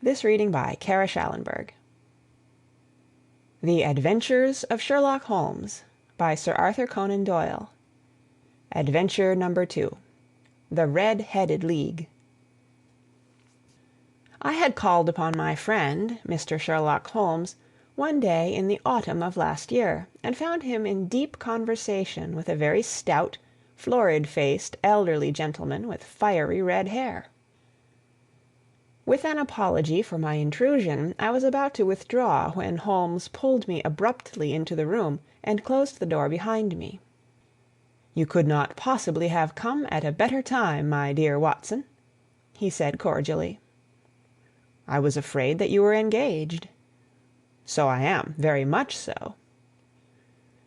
The Adventures of Sherlock Holmes, by Sir Arthur Conan Doyle. Adventure number 2. The Red-Headed League. I had called upon my friend, Mr. Sherlock Holmes, one day in the autumn of last year, and found him in deep conversation with a very stout, florid-faced, elderly gentleman with fiery red hair. With an apology for my intrusion, I was about to withdraw when Holmes pulled me abruptly into the room and closed the door behind me. "You could not possibly have come at a better time, my dear Watson," he said cordially. "I was afraid that you were engaged." "So I am, very much so."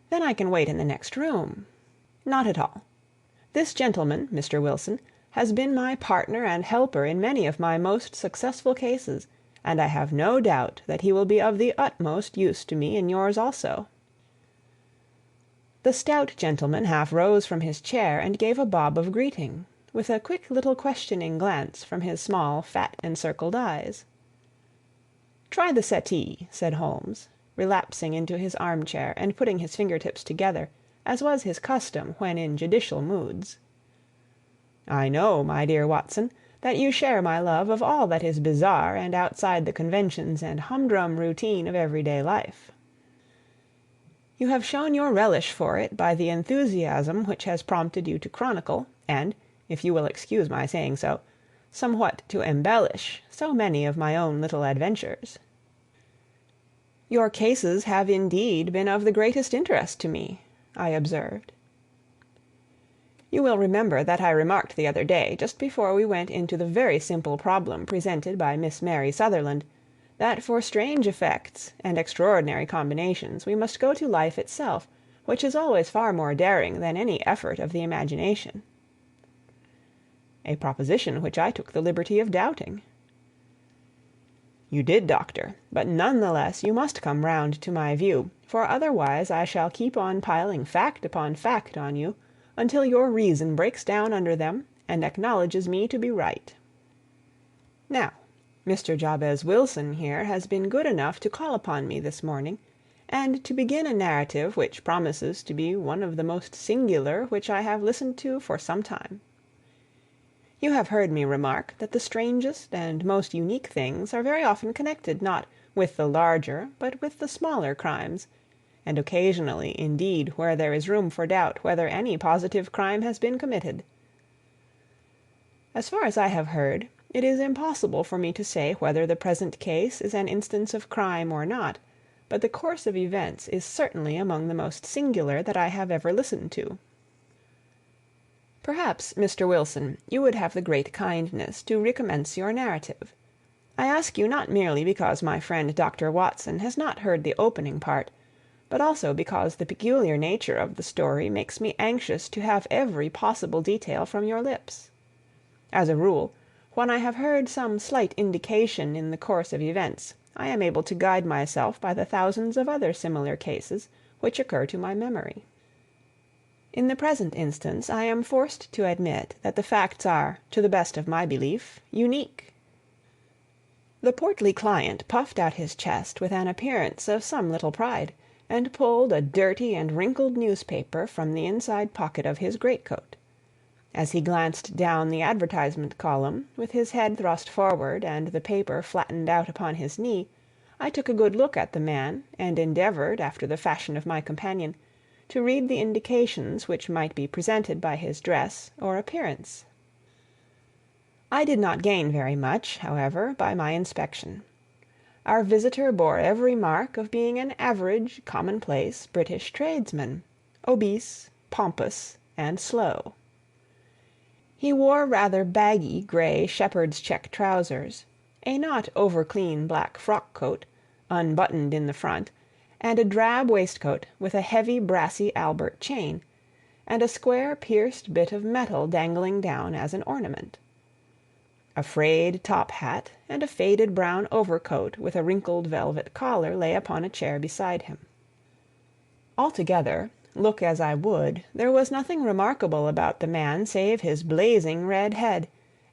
"Then I can wait in the next room." "Not at all. This gentleman, Mr. Wilson, has been my partner and helper in many of my most successful cases, and I have no doubt that he will be of the utmost use to me in yours also." The stout gentleman half rose from his chair and gave a bob of greeting, with a quick little questioning glance from his small, fat, encircled eyes. "Try the settee," said Holmes, relapsing into his armchair and putting his fingertips together, as was his custom when in judicial moods. "I know, my dear Watson, that you share my love of all that is bizarre and outside the conventions and humdrum routine of everyday life. You have shown your relish for it by the enthusiasm which has prompted you to chronicle, and, if you will excuse my saying so, somewhat to embellish so many of my own little adventures. Your cases have indeed been of the greatest interest to me," I observed. You will remember that I remarked the other day, just before we went into the very simple problem presented by Miss Mary Sutherland, that for strange effects and extraordinary combinations we must go to life itself, which is always far more daring than any effort of the imagination. A proposition which I took the liberty of doubting. You did, Doctor, but none the less you must come round to my view, for otherwise I shall keep on piling fact upon fact on you, until your reason breaks down under them and acknowledges me to be right. Now, Mr. Jabez Wilson here has been good enough to call upon me this morning, and to begin a narrative which promises to be one of the most singular which I have listened to for some time. You have heard me remark that the strangest and most unique things are very often connected not with the larger but with the smaller crimes, and occasionally, indeed, where there is room for doubt whether any positive crime has been committed. As far as I have heard, it is impossible for me to say whether the present case is an instance of crime or not, but the course of events is certainly among the most singular that I have ever listened to. Perhaps, Mr. Wilson, you would have the great kindness to recommence your narrative. I ask you not merely because my friend Dr. Watson has not heard the opening part, but also because the peculiar nature of the story makes me anxious to have every possible detail from your lips. As a rule, when I have heard some slight indication in the course of events, I am able to guide myself by the thousands of other similar cases which occur to my memory. In the present instance, I am forced to admit that the facts are, to the best of my belief, unique. The portly client puffed out his chest with an appearance of some little pride, and pulled a dirty and wrinkled newspaper from the inside pocket of his greatcoat. As he glanced down the advertisement column, with his head thrust forward and the paper flattened out upon his knee, I took a good look at the man, and endeavored, after the fashion of my companion, to read the indications which might be presented by his dress or appearance. I did not gain very much, however, by my inspection. Our visitor bore every mark of being an average, commonplace British tradesman, obese, pompous, and slow. He wore rather baggy grey shepherd's check trousers, a not over-clean black frock-coat, unbuttoned in the front, and a drab waistcoat with a heavy brassy Albert chain, and a square pierced bit of metal dangling down as an ornament. A frayed top hat and a faded brown overcoat with a wrinkled velvet collar lay upon a chair beside him. Altogether, look as I would, there was nothing remarkable about the man save his blazing red head,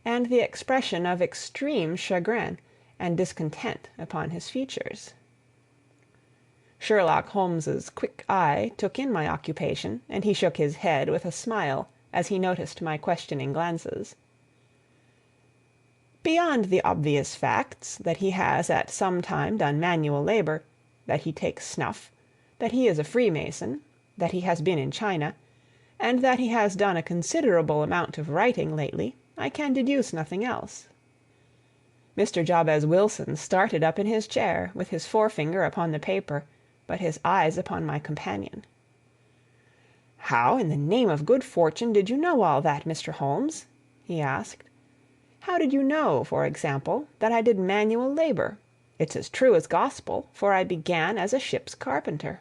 and the expression of extreme chagrin, and discontent upon his features. Sherlock Holmes's quick eye took in my occupation, and he shook his head with a smile as he noticed my questioning glances. Beyond the obvious facts that he has at some time done manual labor, that he takes snuff, that he is a Freemason, that he has been in China, and that he has done a considerable amount of writing lately, I can deduce nothing else. Mr. Jabez Wilson started up in his chair, with his forefinger upon the paper, but his eyes upon my companion. "How, in the name of good fortune, did you know all that, Mr. Holmes?" he asked. "How did you know, for example, that I did manual labor? It's as true as gospel, for I began as a ship's carpenter."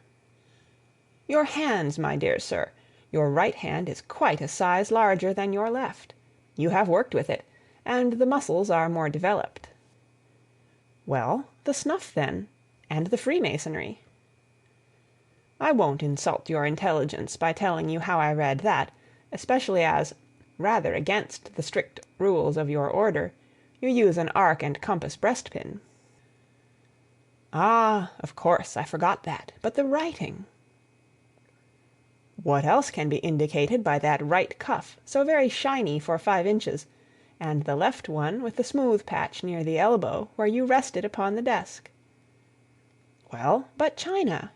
"Your hands, my dear sir. Your right hand is quite a size larger than your left. You have worked with it, and the muscles are more developed." "Well, the snuff, then, and the Freemasonry." "I won't insult your intelligence by telling you how I read that, especially as, rather against the strict rules of your order, you use an arc and compass breastpin." "Ah, of course, I forgot that. But the writing?" "What else can be indicated by that right cuff, so very shiny for 5 inches, and the left one with the smooth patch near the elbow where you rested upon the desk?" "Well, but China?"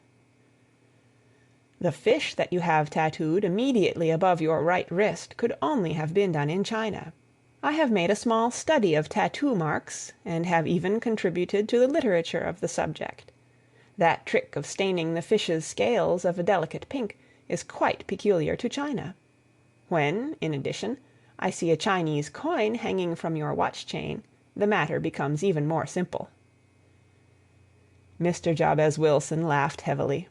"The fish that you have tattooed immediately above your right wrist could only have been done in China. I have made a small study of tattoo marks, and have even contributed to the literature of the subject. That trick of staining the fish's scales of a delicate pink is quite peculiar to China. When, in addition, I see a Chinese coin hanging from your watch-chain, the matter becomes even more simple." Mr. Jabez Wilson laughed heavily.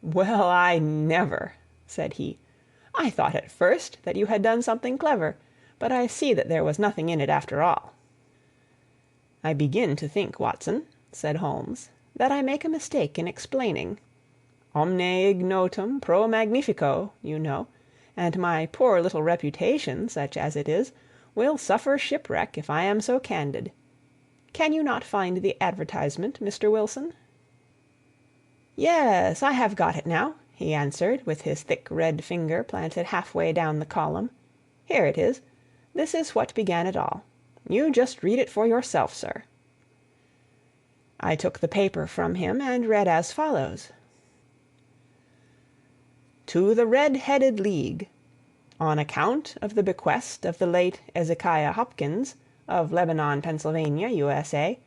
"Well, I never!" said he. "I thought at first that you had done something clever, but I see that there was nothing in it after all." "I begin to think, Watson," said Holmes, "that I make a mistake in explaining. Omne ignotum pro magnifico, you know, and my poor little reputation, such as it is, will suffer shipwreck if I am so candid. Can you not find the advertisement, Mr. Wilson?" "Yes, I have got it now," he answered, with his thick red finger planted halfway down the column. "Here it is. This is what began it all. You just read it for yourself, sir." I took the paper from him and read as follows: "To the Red-Headed League. On account of the bequest of the late Ezekiah Hopkins, of Lebanon, Pennsylvania, USA,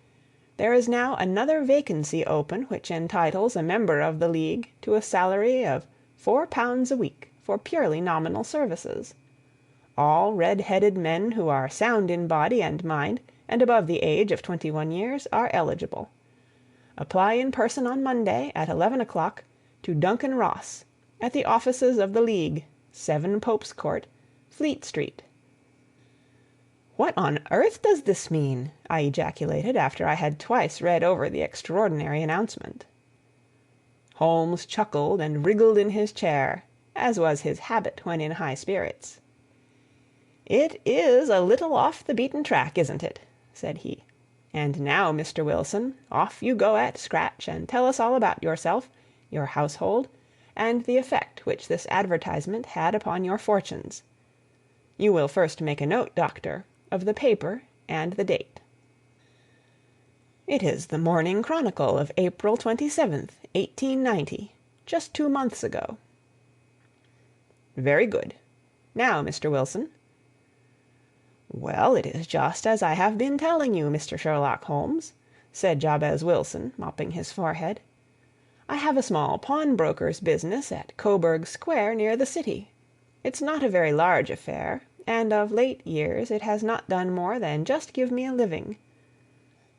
there is now another vacancy open which entitles a member of the League to a salary of £4 a week for purely nominal services. All red-headed men who are sound in body and mind and above the age of 21 years are eligible. Apply in person on Monday at 11 o'clock to Duncan Ross, at the offices of the League, 7 Pope's Court, Fleet Street." "What on earth does this mean?" I ejaculated after I had twice read over the extraordinary announcement. Holmes chuckled and wriggled in his chair, as was his habit when in high spirits. "It is a little off the beaten track, isn't it?" said he. "And now, Mr. Wilson, off you go at scratch and tell us all about yourself, your household, and the effect which this advertisement had upon your fortunes. You will first make a note, Doctor, of the paper and the date." "It is the Morning Chronicle of April 27th, 1890, just 2 months ago." "Very good. Now, Mr. Wilson." "Well, it is just as I have been telling you, Mr. Sherlock Holmes," said Jabez Wilson, mopping his forehead. "I have a small pawnbroker's business at Coburg Square, near the city. It's not a very large affair, and of late years it has not done more than just give me a living.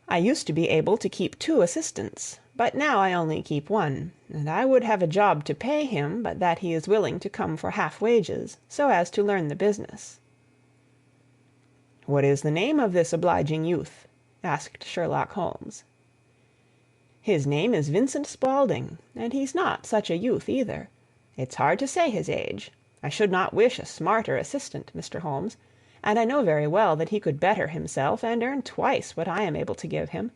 I used to be able to keep 2 assistants, but now I only keep 1, and I would have a job to pay him but that he is willing to come for half wages, so as to learn the business." "What is the name of this obliging youth?" asked Sherlock Holmes. "His name is Vincent Spaulding, and he's not such a youth either. It's hard to say his age. I should not wish a smarter assistant, Mr. Holmes, and I know very well that he could better himself and earn twice what I am able to give him.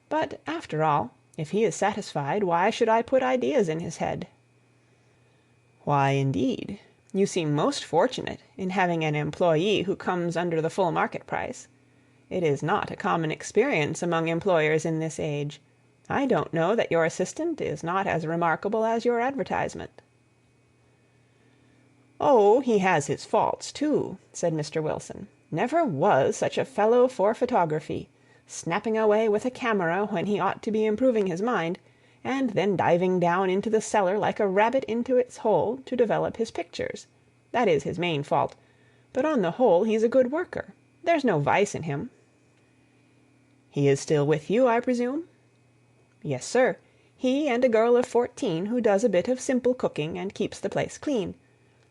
But, after all, if he is satisfied, why should I put ideas in his head?" "Why, indeed? You seem most fortunate in having an employee who comes under the full market price. It is not a common experience among employers in this age. I don't know that your assistant is not as remarkable as your advertisement." "Oh, he has his faults, too," said Mr. Wilson. "Never was such a fellow for photography, snapping away with a camera when he ought to be improving his mind, and then diving down into the cellar like a rabbit into its hole to develop his pictures. That is his main fault, but on the whole he's a good worker. There's no vice in him." "He is still with you, I presume?" "Yes, sir. He and a girl of 14 who does a bit of simple cooking and keeps the place clean.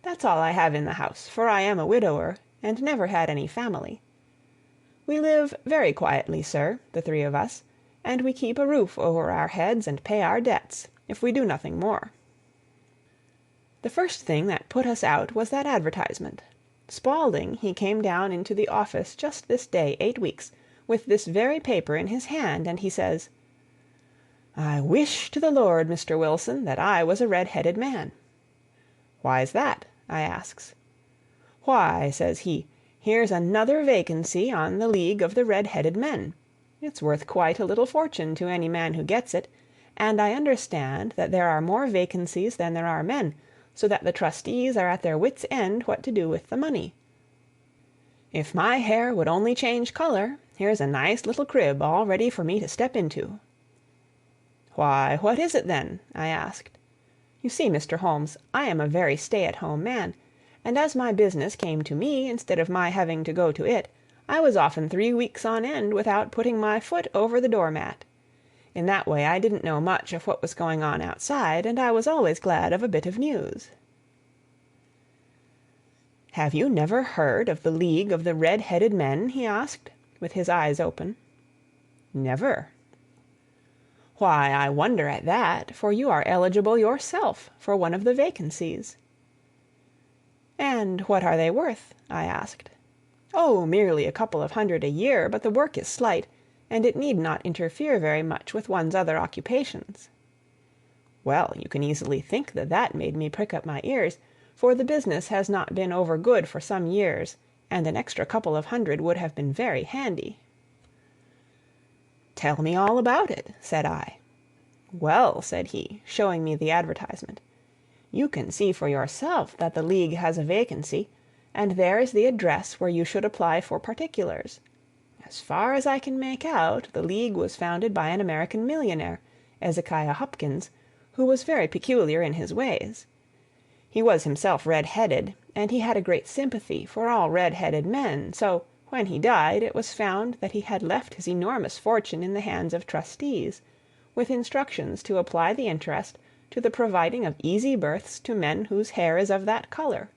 That's all I have in the house, for I am a widower, and never had any family. We live very quietly, sir, the three of us, and we keep a roof over our heads and pay our debts, if we do nothing more." The first thing that put us out was that advertisement. Spaulding, he came down into the office just this day 8 weeks, with this very paper in his hand, and he says, "I wish to the Lord, Mr. Wilson, that I was a red-headed man." "Why's that?" I asks. "Why," says he, "here's another vacancy on the League of the Red-Headed Men. It's worth quite a little fortune to any man who gets it, and I understand that there are more vacancies than there are men, so that the trustees are at their wits' end what to do with the money. If my hair would only change color, here's a nice little crib all ready for me to step into." "Why, what is it then?" I asked. You see, Mr. Holmes, I am a very stay-at-home man, and as my business came to me instead of my having to go to it, I was often 3 weeks on end without putting my foot over the doormat. In that way I didn't know much of what was going on outside, and I was always glad of a bit of news." "Have you never heard of the League of the Red-Headed Men?" he asked, with his eyes open. "Never." "Why, I wonder at that, for you are eligible yourself for one of the vacancies." "And what are they worth?" I asked. "Oh, merely a couple of hundred a year, but the work is slight, and it need not interfere very much with one's other occupations." Well, you can easily think that that made me prick up my ears, for the business has not been over good for some years, and an extra couple of hundred would have been very handy. "Tell me all about it," said I. "Well," said he, showing me the advertisement, "you can see for yourself that the League has a vacancy, and there is the address where you should apply for particulars. As far as I can make out, the League was founded by an American millionaire, Ezekiah Hopkins, who was very peculiar in his ways. He was himself red-headed, and he had a great sympathy for all red-headed men, so when he died it was found that he had left his enormous fortune in the hands of trustees, with instructions to apply the interest to the providing of easy berths to men whose hair is of that color.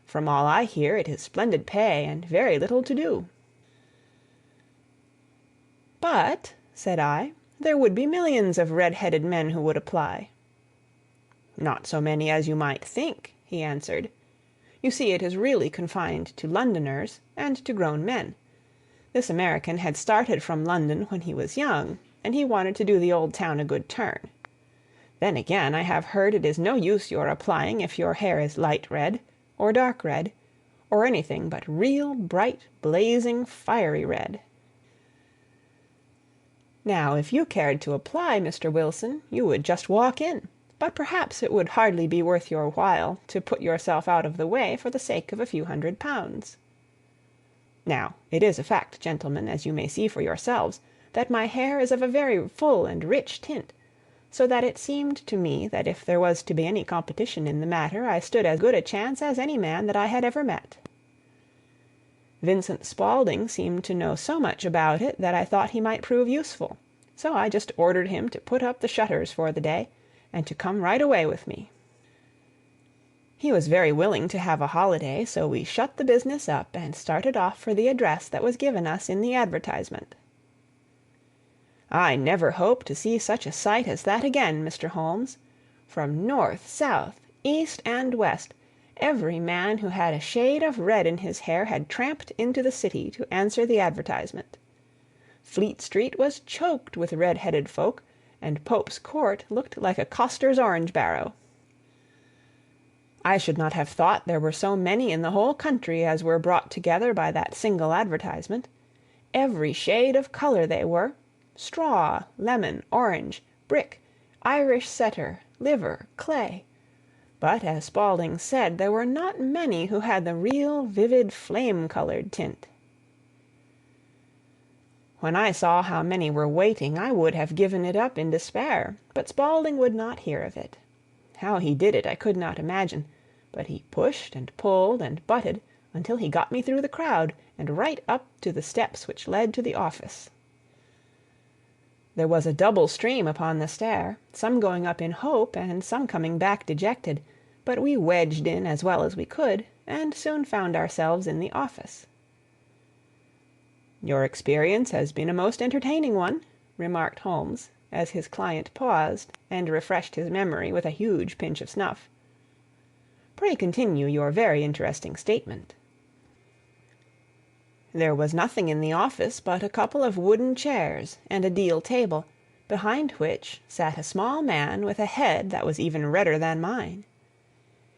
From all I hear, it is splendid pay and very little to do." "But," said I, "there would be millions of red-headed men who would apply." "Not so many as you might think," he answered. "You see, it is really confined to Londoners and to grown men. This American had started from London when he was young, and he wanted to do the old town a good turn. Then again, I have heard it is no use your applying if your hair is light red, or dark red, or anything but real bright, blazing, fiery red. Now, if you cared to apply, Mr. Wilson, you would just walk in, but perhaps it would hardly be worth your while to put yourself out of the way for the sake of a few £100. Now, it is a fact, gentlemen, as you may see for yourselves, that my hair is of a very full and rich tint, so that it seemed to me that if there was to be any competition in the matter, I stood as good a chance as any man that I had ever met. Vincent Spaulding seemed to know so much about it that I thought he might prove useful, so I just ordered him to put up the shutters for the day, and to come right away with me. He was very willing to have a holiday, so we shut the business up and started off for the address that was given us in the advertisement. I never hope to see such a sight as that again, Mr. Holmes. From north, south, east, and west, Every man who had a shade of red in his hair had tramped into the city to answer the advertisement. Fleet Street was choked with red-headed folk, and Pope's Court looked like a coster's orange barrow. I should not have thought there were so many in the whole country as were brought together by that single advertisement. Every shade of colour they were: straw, lemon, orange, brick, Irish setter, liver, clay. But, as Spaulding said, there were not many who had the real vivid flame-coloured tint. When I saw how many were waiting, I would have given it up in despair, but Spaulding would not hear of it. How he did it I could not imagine, but he pushed and pulled and butted until he got me through the crowd and right up to the steps which led to the office. There was a double stream upon the stair, some going up in hope and some coming back dejected, but we wedged in as well as we could, and soon found ourselves in the office. "Your experience has been a most entertaining one," remarked Holmes, as his client paused and refreshed his memory with a huge pinch of snuff. "Pray continue your very interesting statement." There was nothing in the office but a couple of wooden chairs and a deal table, behind which sat a small man with a head that was even redder than mine.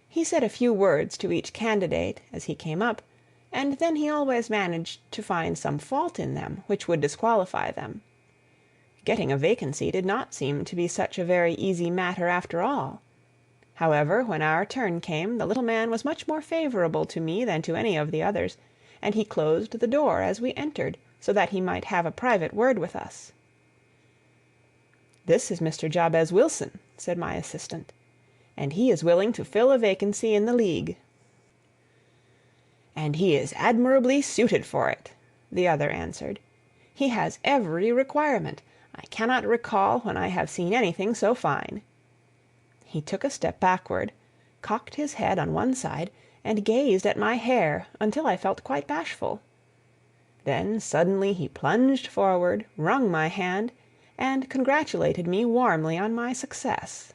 He said a few words to each candidate as he came up, and then he always managed to find some fault in them which would disqualify them. Getting a vacancy did not seem to be such a very easy matter after all. However, when our turn came, the little man was much more favourable to me than to any of the others, and he closed the door as we entered, so that he might have a private word with us. "This is Mr. Jabez Wilson," said my assistant, "and he is willing to fill a vacancy in the League." "And he is admirably suited for it," the other answered. "He has every requirement. I cannot recall when I have seen anything so fine." He took a step backward, cocked his head on one side, and gazed at my hair until I felt quite bashful. Then suddenly he plunged forward, wrung my hand, and congratulated me warmly on my success.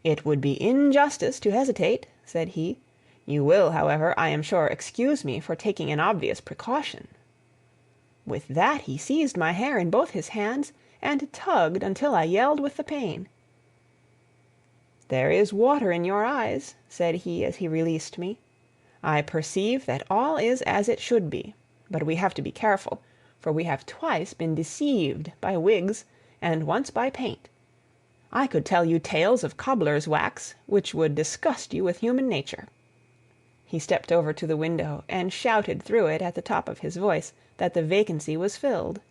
"It would be injustice to hesitate," said he. "You will, however, I am sure, excuse me for taking an obvious precaution." With that he seized my hair in both his hands and tugged until I yelled with the pain. "There is water in your eyes," said he as he released me. "I perceive that all is as it should be, but we have to be careful, for we have twice been deceived by wigs and once by paint. I could tell you tales of cobbler's wax which would disgust you with human nature." He stepped over to the window and shouted through it at the top of his voice that the vacancy was filled.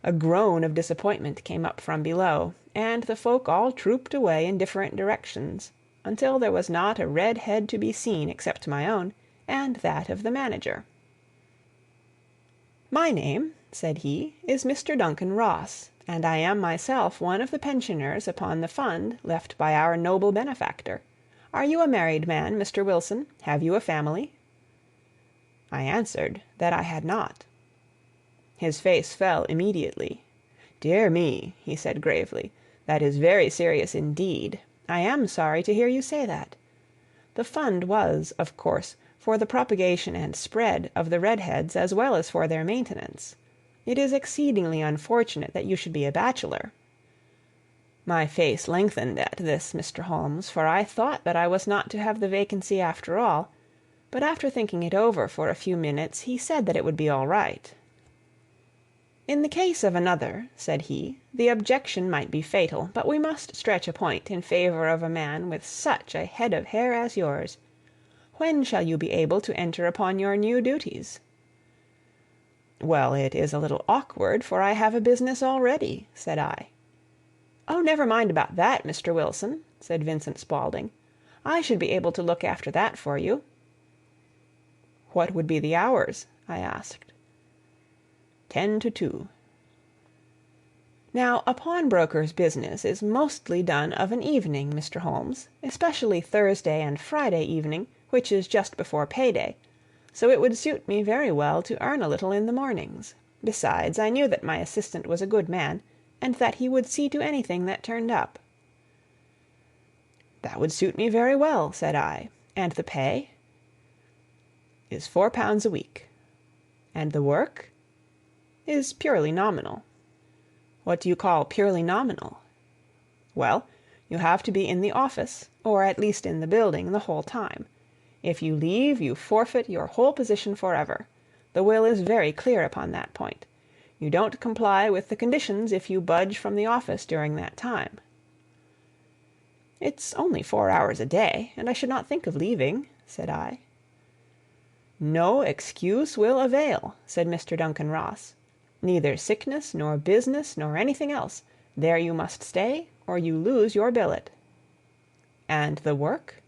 A groan of disappointment came up from below, and the folk all trooped away in different directions, until there was not a red head to be seen except my own, and that of the manager. "My name," said he, "is Mr. Duncan Ross, and I am myself one of the pensioners upon the fund left by our noble benefactor. Are you a married man, Mr. Wilson? Have you a family?" I answered that I had not. His face fell immediately. "Dear me," he said gravely, "that is very serious indeed. I am sorry to hear you say that. The fund was, of course, for the propagation and spread of the redheads as well as for their maintenance. It is exceedingly unfortunate that you should be a bachelor." My face lengthened at this, Mr. Holmes, for I thought that I was not to have the vacancy after all, but after thinking it over for a few minutes he said that it would be all right. "In the case of another," said he, "the objection might be fatal, but we must stretch a point in favor of a man with such a head of hair as yours. When shall you be able to enter upon your new duties?" "Well, it is a little awkward, for I have a business already," said I. "Oh, never mind about that, Mr. Wilson," said Vincent Spaulding. "I should be able to look after that for you." "What would be the hours?" I asked. 10 to 2. Now, a pawnbroker's business is mostly done of an evening, Mr. Holmes, especially Thursday and Friday evening, which is just before payday, so it would suit me very well to earn a little in the mornings. Besides, I knew that my assistant was a good man, and that he would see to anything that turned up. "That would suit me very well," said I. "And the pay?" "Is £4 a week." "And the work?" "Is purely nominal." "What do you call purely nominal?" "Well, you have to be in the office, or at least in the building, the whole time. If you leave, you forfeit your whole position forever. The will is very clear upon that point. You don't comply with the conditions if you budge from the office during that time." "It's only 4 hours a day, and I should not think of leaving," said I. "No excuse will avail," said Mr. Duncan Ross. "Neither sickness, nor business, nor anything else. There you must stay, or you lose your billet." "And the work?"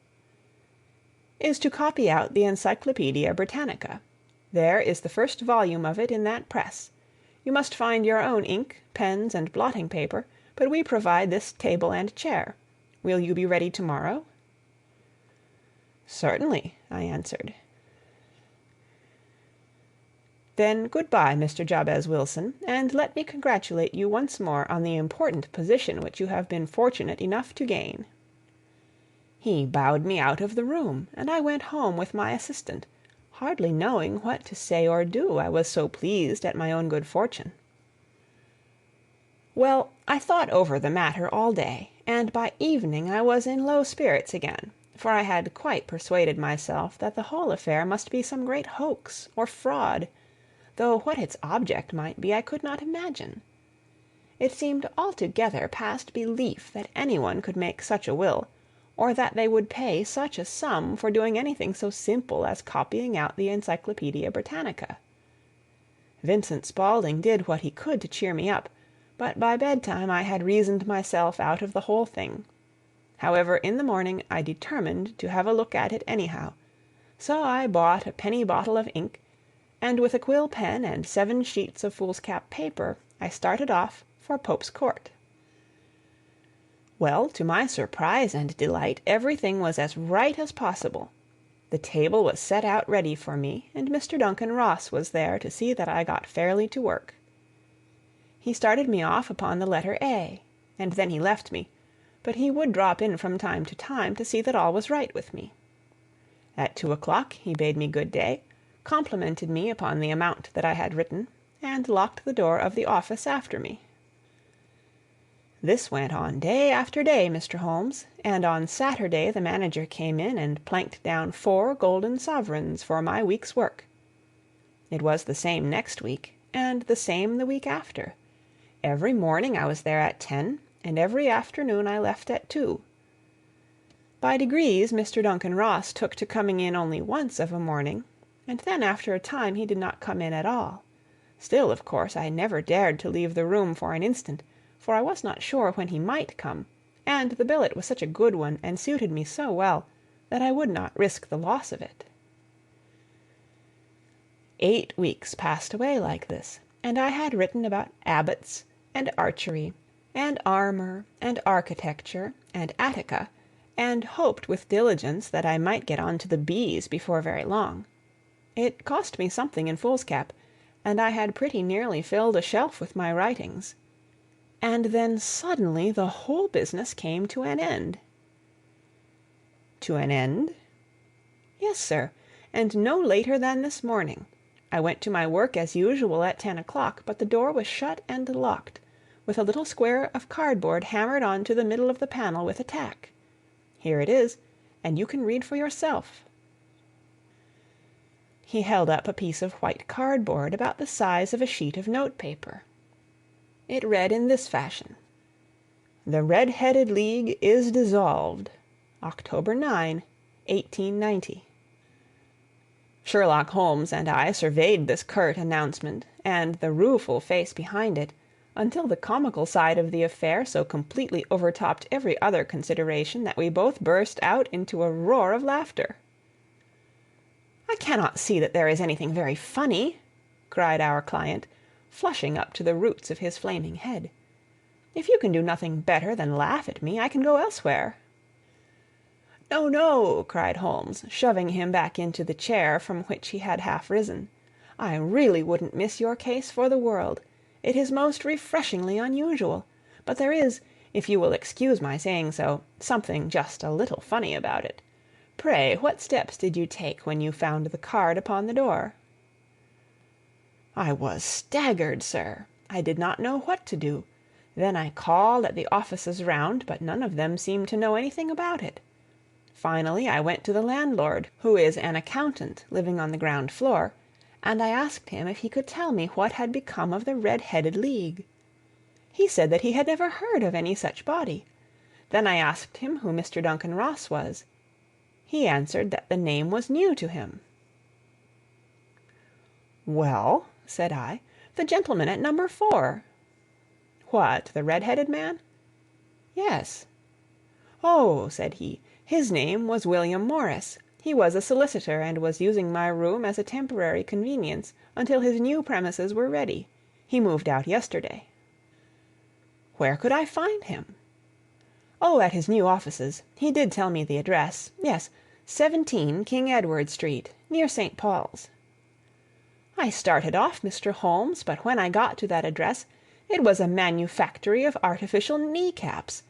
"Is to copy out the Encyclopaedia Britannica. There is the first volume of it in that press. You must find your own ink, pens, and blotting paper, but we provide this table and chair. Will you be ready tomorrow?" "Certainly," I answered. "Then good-bye, Mr. Jabez Wilson, and let me congratulate you once more on the important position which you have been fortunate enough to gain." He bowed me out of the room, and I went home with my assistant, hardly knowing what to say or do, I was so pleased at my own good fortune. Well, I thought over the matter all day, and by evening I was in low spirits again, for I had quite persuaded myself that the whole affair must be some great hoax or fraud, though what its object might be I could not imagine. It seemed altogether past belief that anyone could make such a will, or that they would pay such a sum for doing anything so simple as copying out the Encyclopaedia Britannica. Vincent Spaulding did what he could to cheer me up, but by bedtime I had reasoned myself out of the whole thing. However, in the morning I determined to have a look at it anyhow, so I bought a penny bottle of ink, and with a quill pen and 7 sheets of foolscap paper I started off for Pope's Court. Well, to my surprise and delight, everything was as right as possible. The table was set out ready for me, and Mr. Duncan Ross was there to see that I got fairly to work. He started me off upon the letter A, and then he left me, but he would drop in from time to time to see that all was right with me. At 2 o'clock he bade me good day, complimented me upon the amount that I had written, and locked the door of the office after me. This went on day after day, Mr. Holmes, and on Saturday the manager came in and planked down 4 golden sovereigns for my week's work. It was the same next week, and the same the week after. Every morning I was there at 10, and every afternoon I left at 2. By degrees Mr. Duncan Ross took to coming in only once of a morning, and then after a time he did not come in at all. Still, of course, I never dared to leave the room for an instant, for I was not sure when he might come, and the billet was such a good one and suited me so well that I would not risk the loss of it. 8 weeks passed away like this, and I had written about abbots, and archery, and armor, and architecture, and Attica, and hoped with diligence that I might get on to the B's before very long. It cost me something in foolscap, and I had pretty nearly filled a shelf with my writings. And then suddenly the whole business came to an end. To an end? Yes, sir, and no later than this morning. I went to my work as usual at 10 o'clock, but the door was shut and locked, with a little square of cardboard hammered on to the middle of the panel with a tack. Here it is, and you can read for yourself. He held up a piece of white cardboard about the size of a sheet of notepaper. It read in this fashion: "The Red-Headed League is dissolved. October 9, 1890. Sherlock Holmes and I surveyed this curt announcement, and the rueful face behind it, until the comical side of the affair so completely overtopped every other consideration that we both burst out into a roar of laughter. "I cannot see that there is anything very funny," cried our client, flushing up to the roots of his flaming head. "If you can do nothing better than laugh at me, I can go elsewhere." "No, no," cried Holmes, shoving him back into the chair from which he had half risen. "I really wouldn't miss your case for the world. It is most refreshingly unusual. But there is, if you will excuse my saying so, something just a little funny about it. Pray, what steps did you take when you found the card upon the door?" "I was staggered, sir. I did not know what to do. Then I called at the offices round, but none of them seemed to know anything about it. Finally, I went to the landlord, who is an accountant living on the ground floor, and I asked him if he could tell me what had become of the Red-headed League. He said that he had never heard of any such body. Then I asked him who Mr. Duncan Ross was. He answered that the name was new to him. "Well," said I, "the gentleman at number 4. "What, the red-headed man?" "Yes." "Oh," said he, "his name was William Morris. He was a solicitor, and was using my room as a temporary convenience until his new premises were ready. He moved out yesterday." "Where could I find him?" "Oh, at his new offices. He did tell me the address. Yes, 17 King Edward Street, near St. Paul's." I started off, Mr. Holmes, but when I got to that address, it was a manufactory of artificial knee-caps,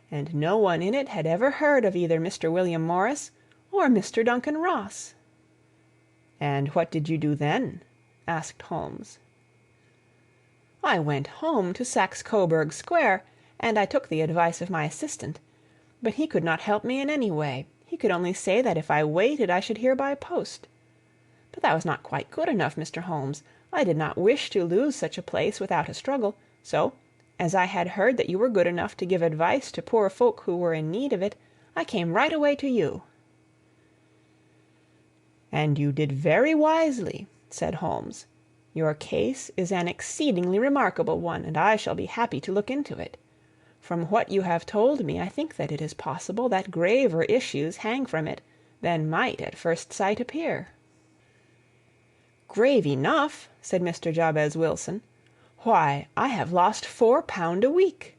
and no one in it had ever heard of either Mr. William Morris or Mr. Duncan Ross." "And what did you do then?" asked Holmes. "I went home to Saxe-Coburg Square, and I took the advice of my assistant. But he could not help me in any way. He could only say that if I waited I should hear by post. But that was not quite good enough, Mr. Holmes. I did not wish to lose such a place without a struggle, so, as I had heard that you were good enough to give advice to poor folk who were in need of it, I came right away to you." "And you did very wisely," said Holmes. "Your case is an exceedingly remarkable one, and I shall be happy to look into it. From what you have told me, I think that it is possible that graver issues hang from it than might at first sight appear." "Grave enough," said Mr. Jabez Wilson. "Why, I have lost £4 a week."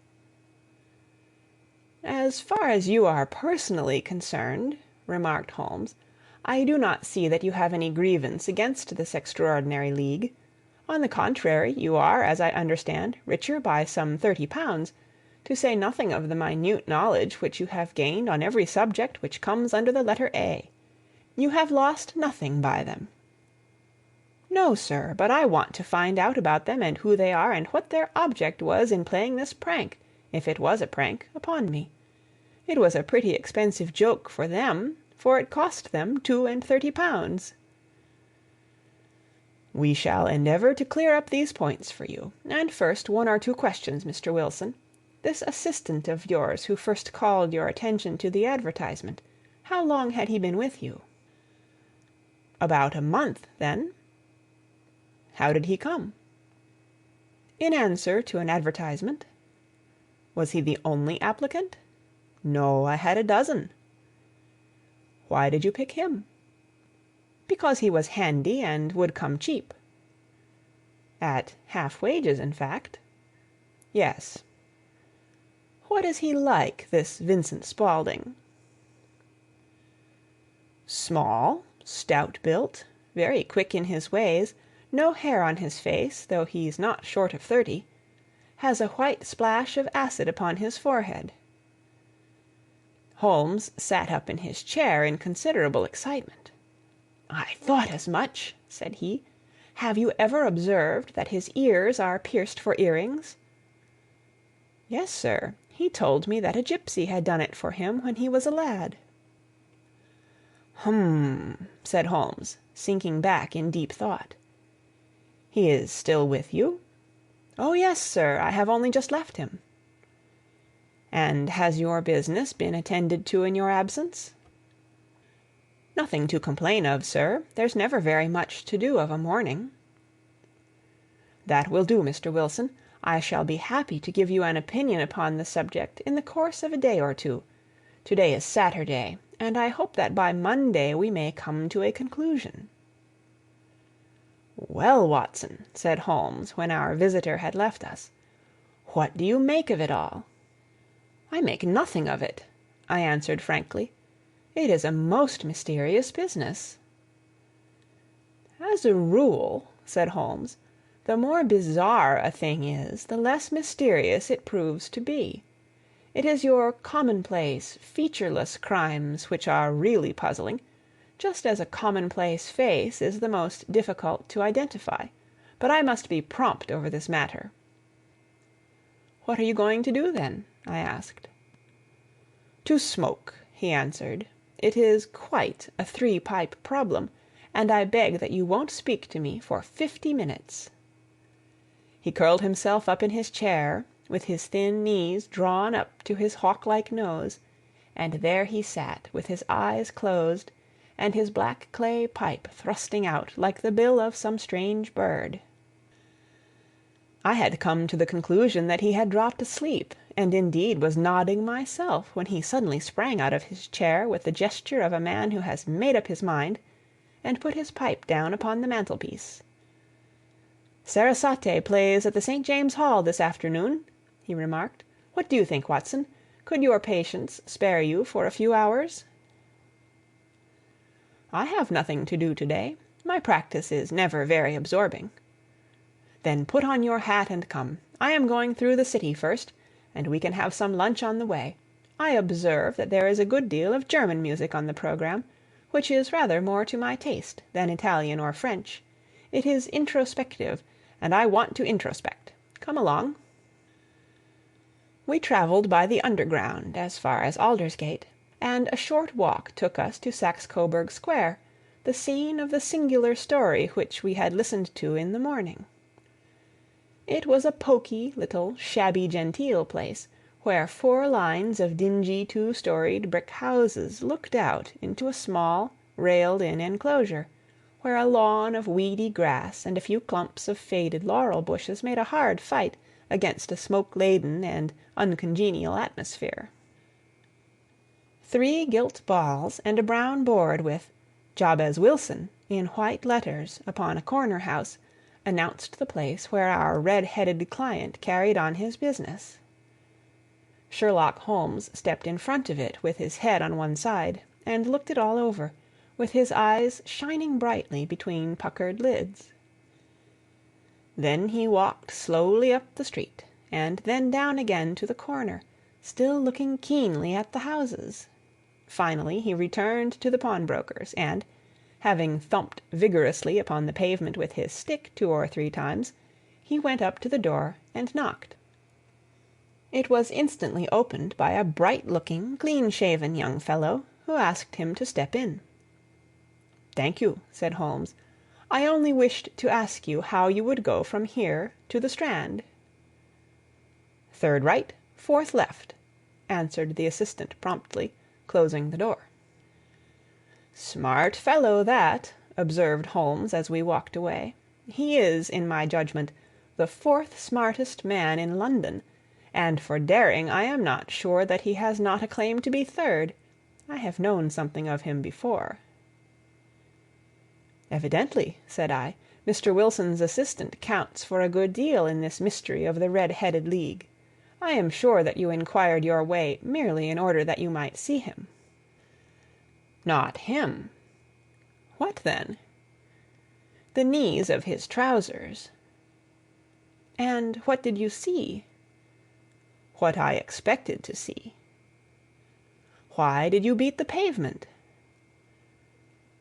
"As far as you are personally concerned," remarked Holmes, "I do not see that you have any grievance against this extraordinary league. On the contrary, you are, as I understand, richer by some £30, to say nothing of the minute knowledge which you have gained on every subject which comes under the letter A. You have lost nothing by them." "No, sir, but I want to find out about them, and who they are, and what their object was in playing this prank, if it was a prank, upon me. It was a pretty expensive joke for them, for it cost them £32. "We shall endeavor to clear up these points for you. And first, one or two questions, Mr. Wilson. This assistant of yours who first called your attention to the advertisement, how long had he been with you?" "About a month, then." "How did he come?" "In answer to an advertisement." "Was he the only applicant?" "No, I had a dozen." "Why did you pick him?" "Because he was handy and would come cheap." "At half wages, in fact?" "Yes." "What is he like, this Vincent Spaulding?" "Small, stout-built, very quick in his ways, no hair on his face, though he's not short of 30. Has a white splash of acid upon his forehead." Holmes sat up in his chair in considerable excitement. "I thought as much," said he. "Have you ever observed that his ears are pierced for earrings?" "Yes, sir. He told me that a gypsy had done it for him when he was a lad." "Hum," said Holmes, sinking back in deep thought. "He is still with you?" "Oh, yes, sir. I have only just left him." "And has your business been attended to in your absence?" "Nothing to complain of, sir. There's never very much to do of a morning." "That will do, Mr. Wilson. I shall be happy to give you an opinion upon the subject in the course of a day or two. To-day is Saturday, and I hope that by Monday we may come to a conclusion." "Well, Watson," said Holmes, when our visitor had left us, "what do you make of it all?" "I make nothing of it," I answered frankly. "It is a most mysterious business." "As a rule," said Holmes, "the more bizarre a thing is, the less mysterious it proves to be. It is your commonplace, featureless crimes which are really puzzling, just as a commonplace face is the most difficult to identify. But I must be prompt over this matter." "What are you going to do, then?" I asked. "To smoke," he answered. "It is quite a three-pipe problem, and I beg that you won't speak to me for 50 minutes." He curled himself up in his chair, with his thin knees drawn up to his hawk-like nose, and there he sat with his eyes closed, and his black clay pipe thrusting out like the bill of some strange bird. I had come to the conclusion that he had dropped asleep, and indeed was nodding myself, when he suddenly sprang out of his chair with the gesture of a man who has made up his mind, and put his pipe down upon the mantelpiece. "Sarasate plays at the St. James Hall this afternoon," he remarked. "What do you think, Watson? Could your patients spare you for a few hours?" "I have nothing to do to-day. My practice is never very absorbing." "Then put on your hat and come. I am going through the city first, and we can have some lunch on the way. I observe that there is a good deal of German music on the programme, which is rather more to my taste than Italian or French. It is introspective, and I want to introspect. Come along." We travelled by the Underground as far as Aldersgate, and a short walk took us to Saxe Coburg Square, the scene of the singular story which we had listened to in the morning. It was a poky little shabby-genteel place, where 4 lines of dingy 2-storied brick houses looked out into a small, railed-in enclosure, where a lawn of weedy grass and a few clumps of faded laurel bushes made a hard fight against a smoke-laden and uncongenial atmosphere. 3 gilt balls and a brown board with "Jabez Wilson" in white letters upon a corner house announced the place where our red-headed client carried on his business. Sherlock Holmes stepped in front of it with his head on one side, and looked it all over, with his eyes shining brightly between puckered lids. Then he walked slowly up the street, and then down again to the corner, still looking keenly at the houses. Finally he returned to the pawnbroker's, and, having thumped vigorously upon the pavement with his stick 2 or 3 times, he went up to the door and knocked. It was instantly opened by a bright-looking, clean-shaven young fellow, who asked him to step in. "Thank you," said Holmes. "I only wished to ask you how you would go from here to the Strand." "Third right, fourth left," answered the assistant promptly, closing the door. "Smart fellow, that," observed Holmes as we walked away. "He is, in my judgment, the 4th smartest man in London, and for daring I am not sure that he has not a claim to be 3rd. I have known something of him before." "Evidently," said I, "Mr. Wilson's assistant counts for a good deal in this mystery of the Red-headed League. I am sure that you inquired your way merely in order that you might see him." "Not him." "What then?" "The knees of his trousers." "And what did you see?" "What I expected to see." "Why did you beat the pavement?"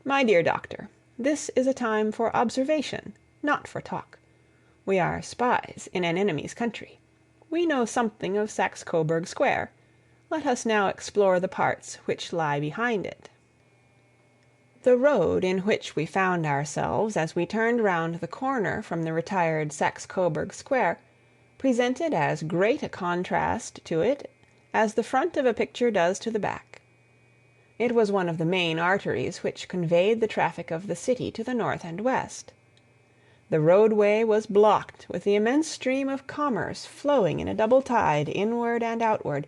"My dear doctor, this is a time for observation, not for talk. We are spies in an enemy's country. We know something of Saxe Coburg Square. Let us now explore the parts which lie behind it." The road in which we found ourselves as we turned round the corner from the retired Saxe Coburg Square presented as great a contrast to it as the front of a picture does to the back. It was one of the main arteries which conveyed the traffic of the city to the north and west. The roadway was blocked with the immense stream of commerce flowing in a double tide inward and outward,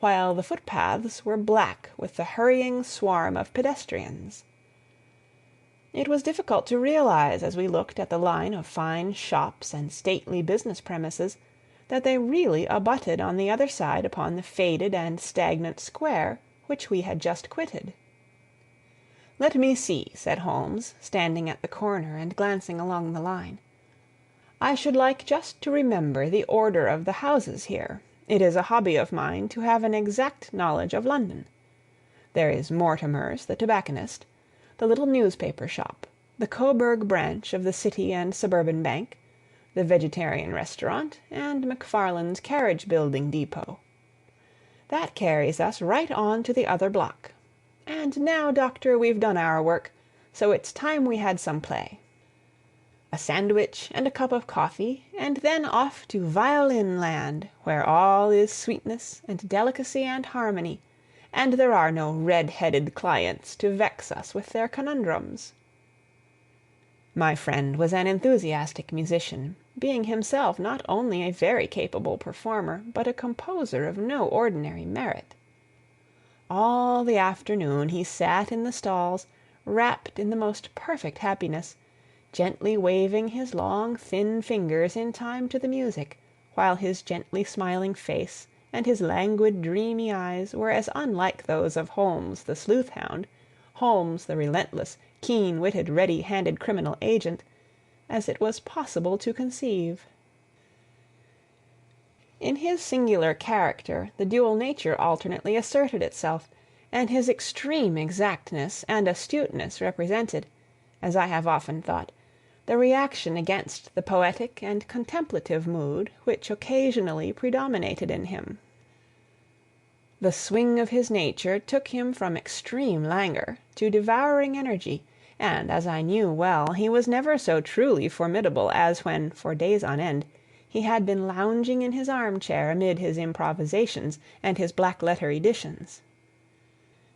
while the footpaths were black with the hurrying swarm of pedestrians. It was difficult to realize, as we looked at the line of fine shops and stately business premises, that they really abutted on the other side upon the faded and stagnant square which we had just quitted. "Let me see," said Holmes, standing at the corner and glancing along the line. "I should like just to remember the order of the houses here, It is a hobby of mine to have an exact knowledge of London. There is Mortimer's, the tobacconist, the little newspaper shop, the Coburg branch of the City and Suburban Bank, the vegetarian restaurant, and McFarland's carriage-building depot. That carries us right on to the other block. And now, Doctor, we've done our work, so it's time we had some play. A sandwich and a cup of coffee, and then off to violin land, where all is sweetness and delicacy and harmony, and there are no red-headed clients to vex us with their conundrums. My friend was an enthusiastic musician, being himself not only a very capable performer, but a composer of no ordinary merit. All the afternoon he sat in the stalls, wrapped in the most perfect happiness, gently waving his long, thin fingers in time to the music, while his gently smiling face and his languid, dreamy eyes were as unlike those of Holmes the sleuth-hound, Holmes the relentless, keen-witted, ready-handed criminal agent, as it was possible to conceive. In his singular character the dual nature alternately asserted itself, and his extreme exactness and astuteness represented, as I have often thought, the reaction against the poetic and contemplative mood which occasionally predominated in him. The swing of his nature took him from extreme languor to devouring energy, and, as I knew well, he was never so truly formidable as when, for days on end, he had been lounging in his armchair amid his improvisations and his black-letter editions.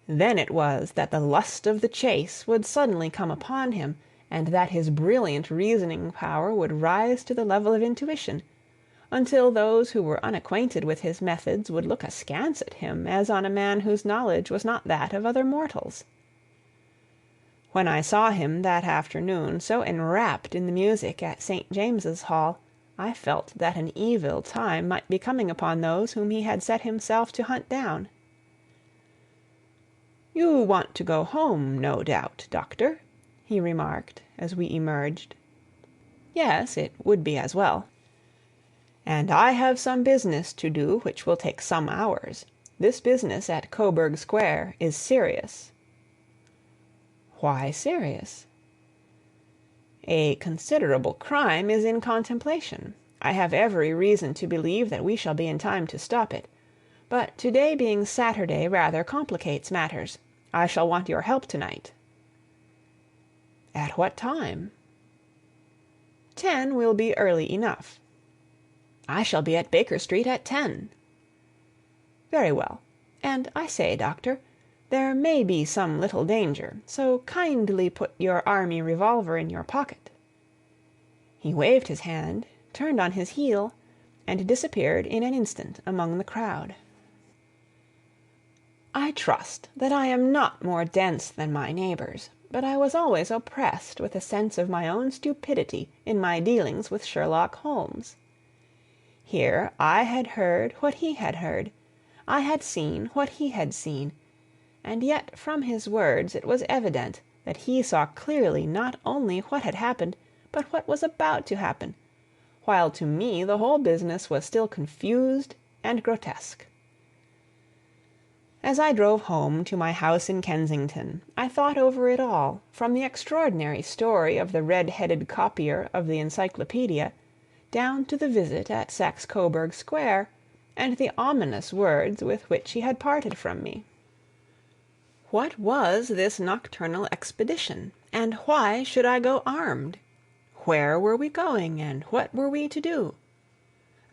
Then it was that the lust of the chase would suddenly come upon him, and that his brilliant reasoning power would rise to the level of intuition, until those who were unacquainted with his methods would look askance at him as on a man whose knowledge was not that of other mortals. When I saw him that afternoon so enwrapped in the music at St. James's Hall, I felt that an evil time might be coming upon those whom he had set himself to hunt down. "You want to go home, no doubt, Doctor," he remarked, as we emerged. "Yes, it would be as well." "And I have some business to do which will take some hours. This business at Coburg Square is serious." "Why serious?" "A considerable crime is in contemplation. I have every reason to believe that we shall be in time to stop it. But to-day being Saturday rather complicates matters. I shall want your help tonight." "At what time?" 10 will be early enough." "I shall be at Baker Street at 10." "Very well. And I say, Doctor, there may be some little danger, so kindly put your army revolver in your pocket." He waved his hand, turned on his heel, and disappeared in an instant among the crowd. I trust that I am not more dense than my neighbors, but I was always oppressed with a sense of my own stupidity in my dealings with Sherlock Holmes. Here I had heard what he had heard, I had seen what he had seen, and yet from his words it was evident that he saw clearly not only what had happened, but what was about to happen, while to me the whole business was still confused and grotesque. As I drove home to my house in Kensington, I thought over it all, from the extraordinary story of the red-headed copier of the Encyclopedia, down to the visit at Saxe-Coburg Square, and the ominous words with which he had parted from me. What was this nocturnal expedition, and why should I go armed? Where were we going, and what were we to do?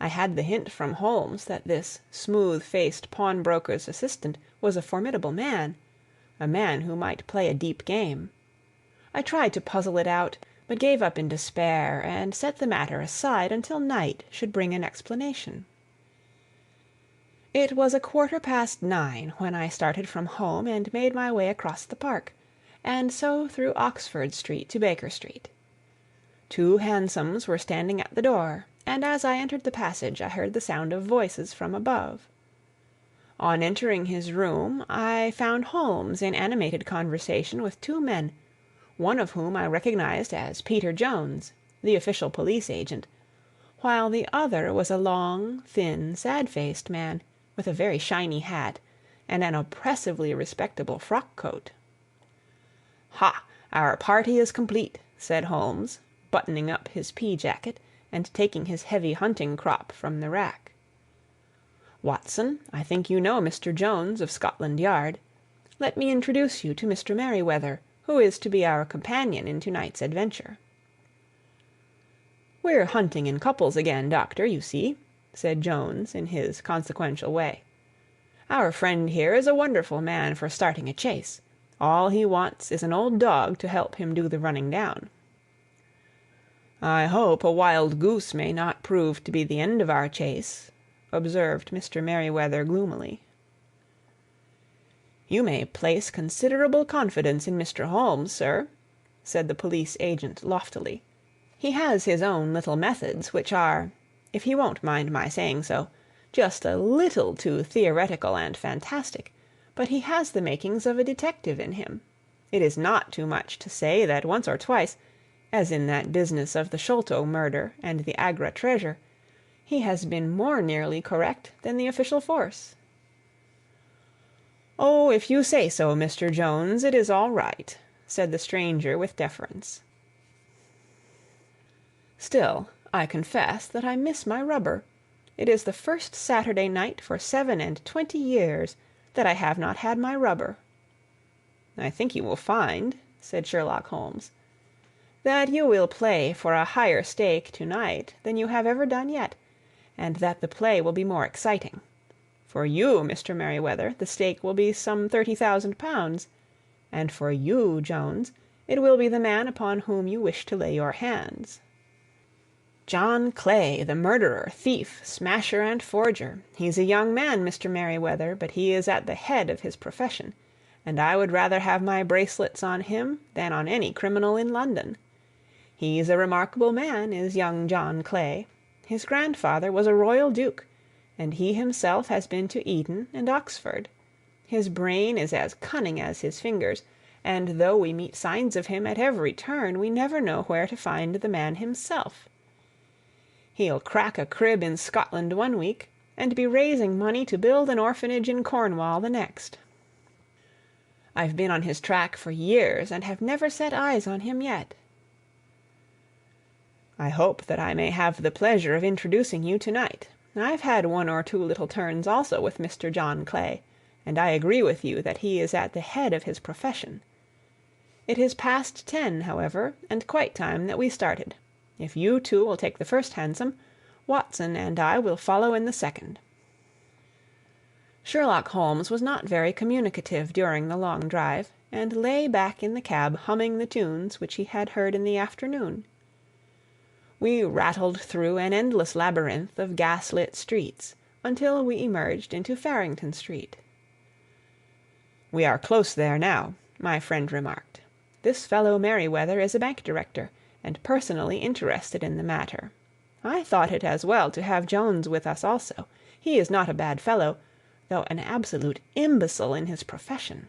I had the hint from Holmes that this smooth-faced pawnbroker's assistant was a formidable man, a man who might play a deep game. I tried to puzzle it out, but gave up in despair, and set the matter aside until night should bring an explanation. It was 9:15 when I started from home and made my way across the park, and so through Oxford Street to Baker Street. 2 hansoms were standing at the door, and as I entered the passage I heard the sound of voices from above. On entering his room I found Holmes in animated conversation with 2 men, one of whom I recognized as Peter Jones, the official police agent, while the other was a long, thin, sad-faced man, with a very shiny hat, and an oppressively respectable frock-coat. "Ha! Our party is complete," said Holmes, buttoning up his pea-jacket, and taking his heavy hunting-crop from the rack. "Watson, I think you know Mr. Jones of Scotland Yard. Let me introduce you to Mr. Merryweather, who is to be our companion in to-night's adventure." "We're hunting in couples again, Doctor, you see," said Jones in his consequential way. "Our friend here is a wonderful man for starting a chase. All he wants is an old dog to help him do the running down." "I hope a wild goose may not prove to be the end of our chase," observed Mr. Merryweather gloomily. "You may place considerable confidence in Mr. Holmes, sir," said the police agent loftily. "He has his own little methods, which are, if he won't mind my saying so, just a little too theoretical and fantastic, but he has the makings of a detective in him. It is not too much to say that once or twice, as in that business of the Sholto murder and the Agra treasure, he has been more nearly correct than the official force." "Oh, if you say so, Mr. Jones, it is all right," said the stranger with deference. "Still, I confess that I miss my rubber. It is the first Saturday night for 27 years that I have not had my rubber." "I think you will find," said Sherlock Holmes, "that you will play for a higher stake to-night than you have ever done yet, and that the play will be more exciting. For you, Mr. Merryweather, the stake will be some £30,000, and for you, Jones, it will be the man upon whom you wish to lay your hands. John Clay, the murderer, thief, smasher, and forger. He's a young man, Mr. Merryweather, but he is at the head of his profession, and I would rather have my bracelets on him than on any criminal in London. He's a remarkable man, is young John Clay. His grandfather was a royal duke, and he himself has been to Eton and Oxford. His brain is as cunning as his fingers, and though we meet signs of him at every turn, we never know where to find the man himself. He'll crack a crib in Scotland one week, and be raising money to build an orphanage in Cornwall the next. I've been on his track for years, and have never set eyes on him yet." "I hope that I may have the pleasure of introducing you to-night. I've had one or two little turns also with Mr. John Clay, and I agree with you that he is at the head of his profession. It is past 10, however, and quite time that we started. If you two will take the first hansom, Watson and I will follow in the second." Sherlock Holmes was not very communicative during the long drive, and lay back in the cab humming the tunes which he had heard in the afternoon. We rattled through an endless labyrinth of gas-lit streets until we emerged into Farrington Street. "We are close there now," my friend remarked. "This fellow Merryweather is a bank director, and personally interested in the matter. I thought it as well to have Jones with us also. He is not a bad fellow, though an absolute imbecile in his profession.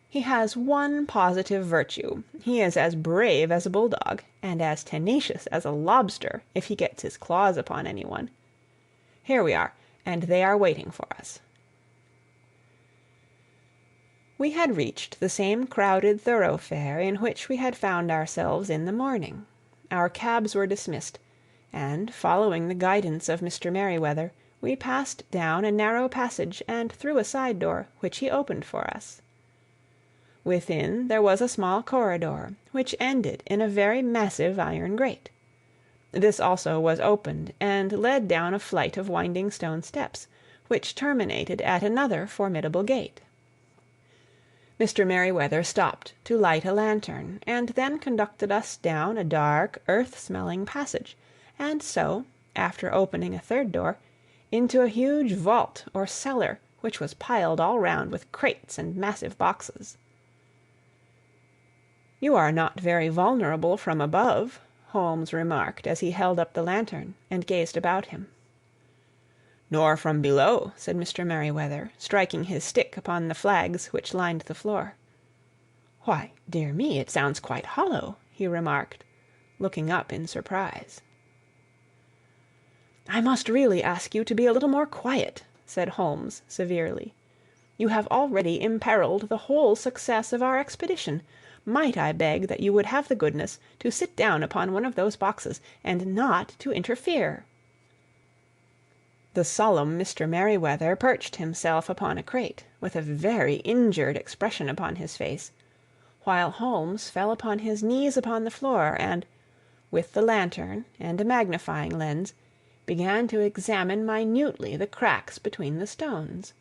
He has one positive virtue. He is as brave as a bulldog, and as tenacious as a lobster if he gets his claws upon anyone. Here we are, and they are waiting for us." We had reached the same crowded thoroughfare in which we had found ourselves in the morning. Our cabs were dismissed, and, following the guidance of Mr. Merryweather, we passed down a narrow passage and through a side door, which he opened for us. Within there was a small corridor, which ended in a very massive iron grate. This also was opened, and led down a flight of winding stone steps, which terminated at another formidable gate. Mr. Merryweather stopped to light a lantern, and then conducted us down a dark, earth-smelling passage, and so, after opening a third door, into a huge vault or cellar, which was piled all round with crates and massive boxes. "You are not very vulnerable from above," Holmes remarked as he held up the lantern and gazed about him. "Nor from below," said Mr. Merryweather, striking his stick upon the flags which lined the floor. "Why, dear me, it sounds quite hollow," he remarked, looking up in surprise. "I must really ask you to be a little more quiet," said Holmes severely. "You have already imperilled the whole success of our expedition. Might I beg that you would have the goodness to sit down upon one of those boxes, and not to interfere?" The solemn Mr. Merryweather perched himself upon a crate, with a very injured expression upon his face, while Holmes fell upon his knees upon the floor, and, with the lantern and a magnifying lens, began to examine minutely the cracks between the stones.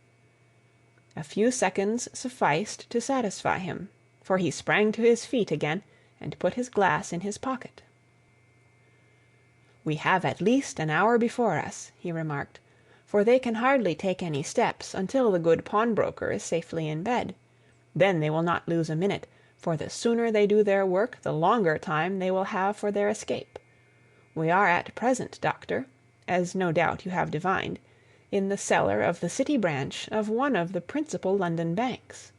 A few seconds sufficed to satisfy him, for he sprang to his feet again and put his glass in his pocket. "We have at least an hour before us," he remarked, "for they can hardly take any steps until the good pawnbroker is safely in bed. Then they will not lose a minute, for the sooner they do their work the longer time they will have for their escape. We are at present, Doctor, as no doubt you have divined, in the cellar of the City branch of one of the principal London banks.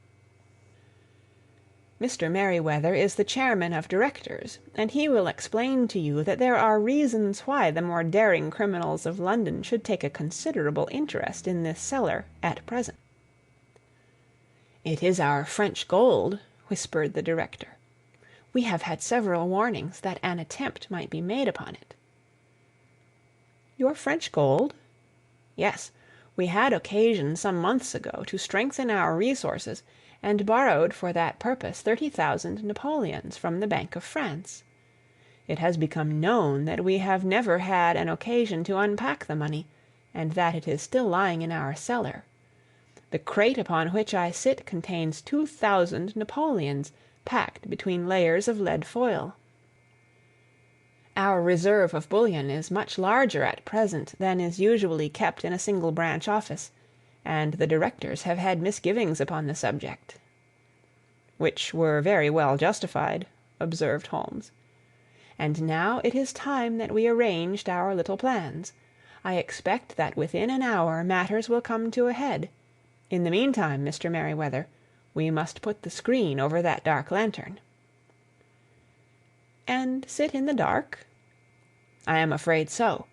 Mr. Merryweather is the chairman of directors, and he will explain to you that there are reasons why the more daring criminals of London should take a considerable interest in this cellar at present." "It is our French gold," whispered the director. "We have had several warnings that an attempt might be made upon it." "Your French gold?" "Yes. We had occasion some months ago to strengthen our resources, and borrowed for that purpose 30,000 Napoleons from the Bank of France. It has become known that we have never had an occasion to unpack the money, and that it is still lying in our cellar. The crate upon which I sit contains 2,000 Napoleons packed between layers of lead foil. Our reserve of bullion is much larger at present than is usually kept in a single branch office, and the directors have had misgivings upon the subject." "Which were very well justified," observed Holmes. "And now it is time that we arranged our little plans. I expect that within an hour matters will come to a head. In the meantime, Mr. Merryweather, we must put the screen over that dark lantern." "And sit in the dark?" "I am afraid so.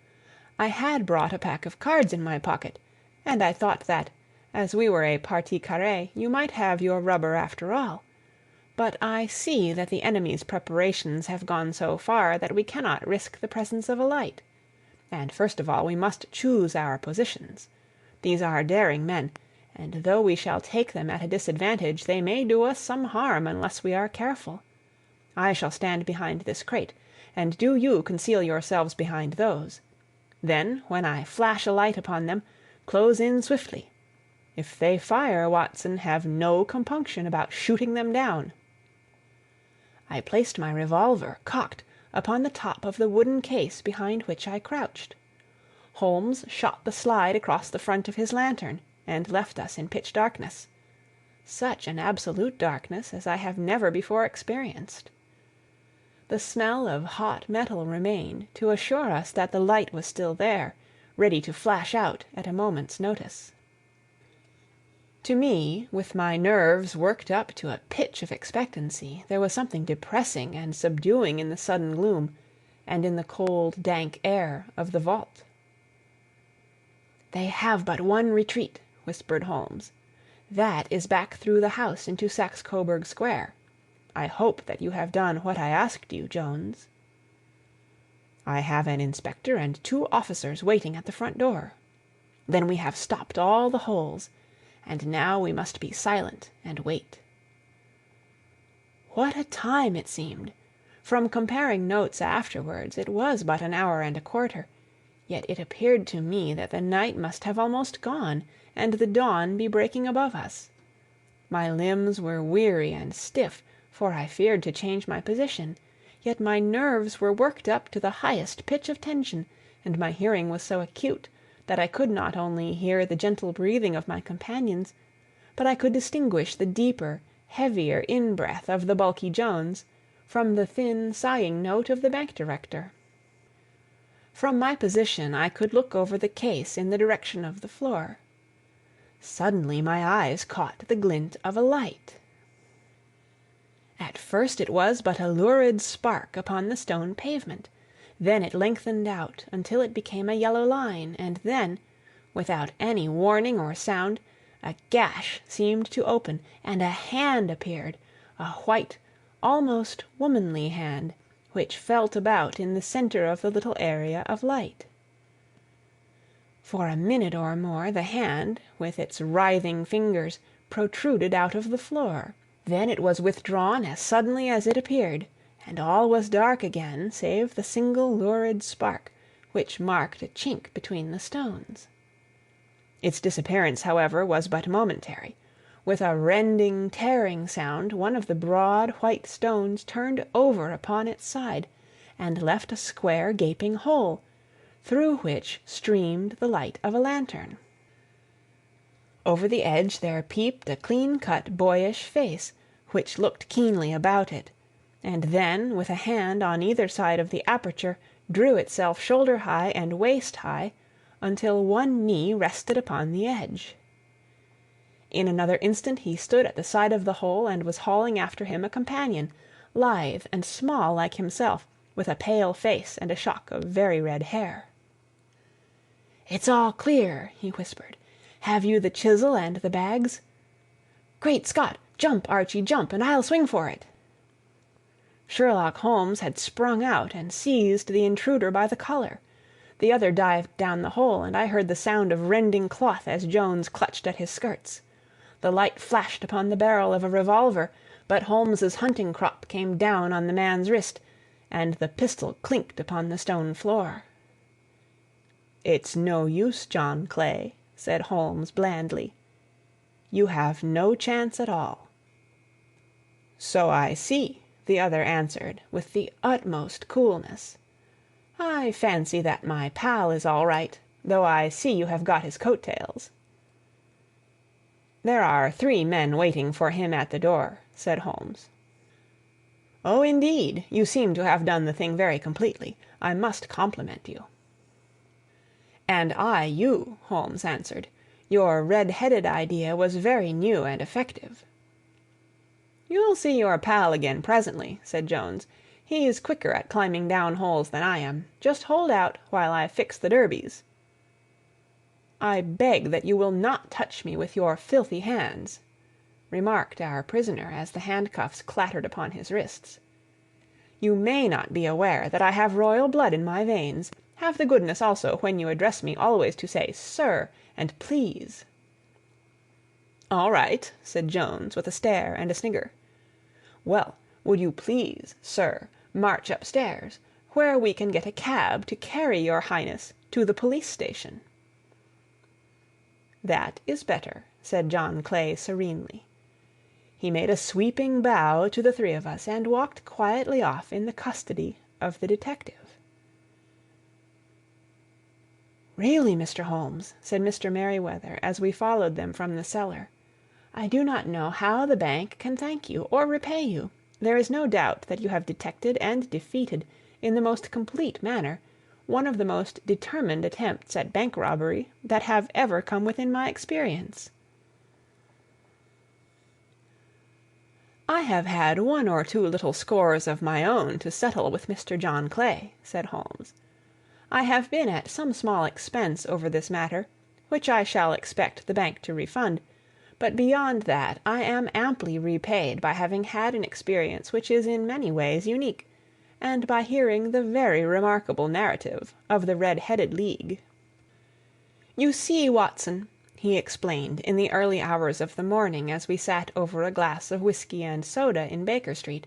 I had brought a pack of cards in my pocket, and I thought that, as we were a partie carrée, you might have your rubber after all. But I see that the enemy's preparations have gone so far that we cannot risk the presence of a light. And first of all we must choose our positions. These are daring men, and though we shall take them at a disadvantage, they may do us some harm unless we are careful. I shall stand behind this crate, and do you conceal yourselves behind those. Then, when I flash a light upon them, close in swiftly. If they fire, Watson, have no compunction about shooting them down." I placed my revolver, cocked, upon the top of the wooden case behind which I crouched. Holmes shot the slide across the front of his lantern, and left us in pitch darkness. Such an absolute darkness as I have never before experienced. The smell of hot metal remained to assure us that the light was still there, ready to flash out at a moment's notice. To me, with my nerves worked up to a pitch of expectancy, there was something depressing and subduing in the sudden gloom, and in the cold, dank air of the vault. "They have but one retreat," whispered Holmes. "That is back through the house into Saxe Coburg Square. I hope that you have done what I asked you, Jones." "I have an inspector and 2 officers waiting at the front door." "Then we have stopped all the holes. And now we must be silent and wait." What a time it seemed! From comparing notes afterwards, it was but an hour and a quarter, yet it appeared to me that the night must have almost gone, and the dawn be breaking above us. My limbs were weary and stiff, for I feared to change my position, yet my nerves were worked up to the highest pitch of tension, and my hearing was so acute that I could not only hear the gentle breathing of my companions, but I could distinguish the deeper, heavier in-breath of the bulky Jones from the thin, sighing note of the bank director. From my position I could look over the case in the direction of the floor. Suddenly my eyes caught the glint of a light. At first it was but a lurid spark upon the stone pavement. Then it lengthened out until it became a yellow line, and then, without any warning or sound, a gash seemed to open, and a hand appeared, a white, almost womanly hand, which felt about in the center of the little area of light. For a minute or more the hand, with its writhing fingers, protruded out of the floor. Then it was withdrawn as suddenly as it appeared, and all was dark again save the single lurid spark, which marked a chink between the stones. Its disappearance, however, was but momentary. With a rending, tearing sound, one of the broad white stones turned over upon its side, and left a square gaping hole, through which streamed the light of a lantern. Over the edge there peeped a clean-cut, boyish face, which looked keenly about it, and then, with a hand on either side of the aperture, drew itself shoulder-high and waist-high, until one knee rested upon the edge. In another instant he stood at the side of the hole and was hauling after him a companion, lithe and small like himself, with a pale face and a shock of very red hair. "It's all clear," he whispered. "Have you the chisel and the bags?" "Great Scott! Jump, Archie, jump, and I'll swing for it." Sherlock Holmes had sprung out and seized the intruder by the collar. The other dived down the hole, and I heard the sound of rending cloth as Jones clutched at his skirts. The light flashed upon the barrel of a revolver, but Holmes's hunting crop came down on the man's wrist, and the pistol clinked upon the stone floor. "It's no use, John Clay," said Holmes blandly. "You have no chance at all." "So I see," the other answered, with the utmost coolness. "I fancy that my pal is all right, though I see you have got his coat-tails." "There are 3 men waiting for him at the door," said Holmes. "Oh, indeed! You seem to have done the thing very completely. I must compliment you." "And I you," Holmes answered. "Your red-headed idea was very new and effective." "You'll see your pal again presently," said Jones. "He's quicker at climbing down holes than I am. Just hold out while I fix the derbies." "I beg that you will not touch me with your filthy hands," remarked our prisoner as the handcuffs clattered upon his wrists. "You may not be aware that I have royal blood in my veins. Have the goodness also, when you address me, always to say 'sir' and 'please.'" "All right," said Jones, with a stare and a snigger. "Well, would you please, sir, march upstairs, where we can get a cab to carry your highness to the police station?" "That is better," said John Clay serenely. He made a sweeping bow to the 3 of us, and walked quietly off in the custody of the detective. "Really, Mr. Holmes," said Mr. Merryweather, as we followed them from the cellar, "I do not know how the bank can thank you or repay you. There is no doubt that you have detected and defeated, in the most complete manner, one of the most determined attempts at bank robbery that have ever come within my experience." "I have had 1 or 2 little scores of my own to settle with Mr. John Clay," said Holmes. "I have been at some small expense over this matter, which I shall expect the bank to refund, but beyond that I am amply repaid by having had an experience which is in many ways unique, and by hearing the very remarkable narrative of the Red-Headed League. You see, Watson," he explained in the early hours of the morning as we sat over a glass of whiskey and soda in Baker Street,